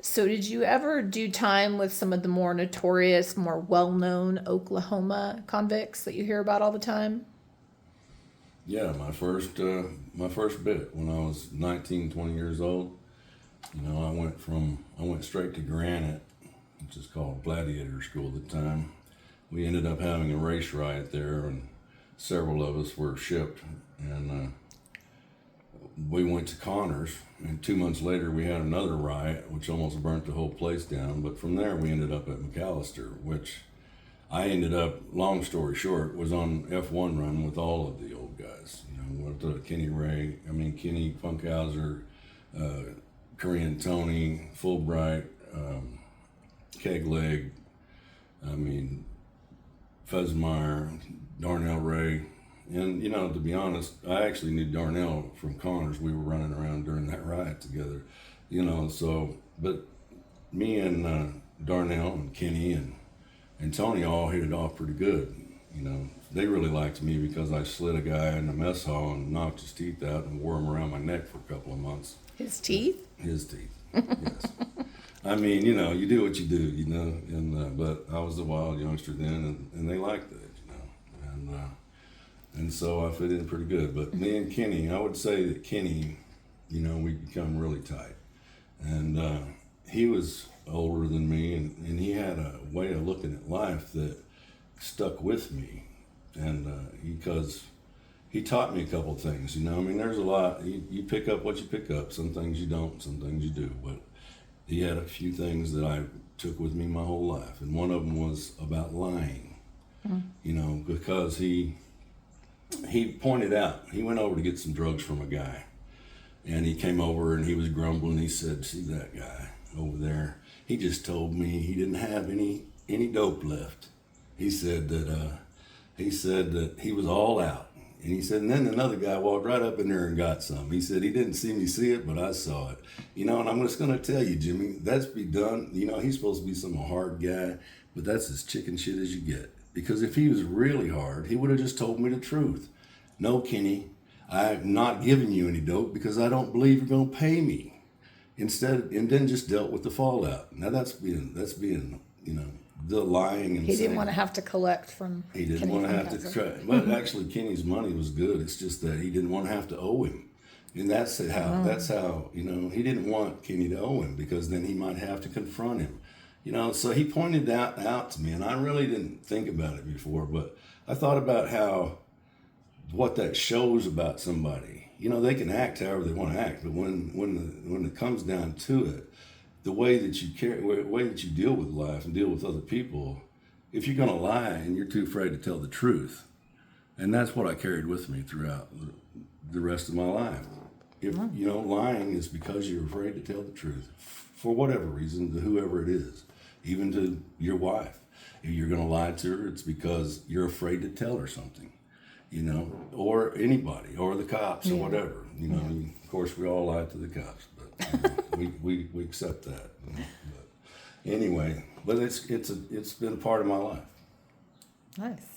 So did you ever do time with some of the more notorious, more well-known Oklahoma convicts that you hear about all the time? Yeah, my first bit when I was 19, 20 years old. I went straight to Granite, which is called Gladiator School at the time. We ended up having a race riot there, and several of us were shipped, and we went to Connors. And 2 months later, we had another riot, which almost burnt the whole place down. But from there, we ended up at McAllister, which I ended up, long story short, was on F1 run with all of the old guys. With Kenny Funkhauser, Korean Tony, Fulbright, Keg Leg, Fuzzmeyer, Darnell Ray. And, to be honest, I actually knew Darnell from Connors. We were running around during that riot together, but me and Darnell and Kenny and Tony all hit it off pretty good. They really liked me because I slid a guy in the mess hall and knocked his teeth out and wore them around my neck for a couple of months. His teeth? His teeth, yes. You do what you do, but I was a wild youngster then, and they liked it, and so I fit in pretty good. But me and Kenny, I would say that Kenny, we become really tight. And he was older than me, and he had a way of looking at life that stuck with me. And because he taught me a couple of things, there's a lot, you pick up what you pick up. Some things you don't, some things you do. But he had a few things that I took with me my whole life. And one of them was about lying, because he pointed out, he went over to get some drugs from a guy, and he came over and he was grumbling. He said, "See that guy over there? He just told me he didn't have any dope left." He said that he was all out. And he said, and then another guy walked right up in there and got some. He said he didn't see me see it, but I saw it. And I'm just going to tell you, Jimmy, that's be done. He's supposed to be some hard guy, but that's as chicken shit as you get. Because if he was really hard, he would have just told me the truth. "No, Kenny, I'm not giving you any dope because I don't believe you're going to pay me." Instead, and then just dealt with the fallout. Now that's being, the lying and He didn't want to have to collect from he didn't Kenny want to have to Funkhauser. try. But actually, Kenny's money was good. It's just that he didn't want to have to owe him. And that's how, he didn't want Kenny to owe him because then he might have to confront him. So he pointed that out to me, and I really didn't think about it before, but I thought about what that shows about somebody. They can act however they want to act, but when it comes down to it, the way that you deal with life and deal with other people, if you're going to lie and you're too afraid to tell the truth, and that's what I carried with me throughout the rest of my life. If lying is because you're afraid to tell the truth for whatever reason, to whoever it is, even to your wife. If you're going to lie to her, it's because you're afraid to tell her something, or anybody, or the cops, or whatever. Of course, we all lie to the cops, but we accept that. But anyway, but it's been a part of my life. Nice.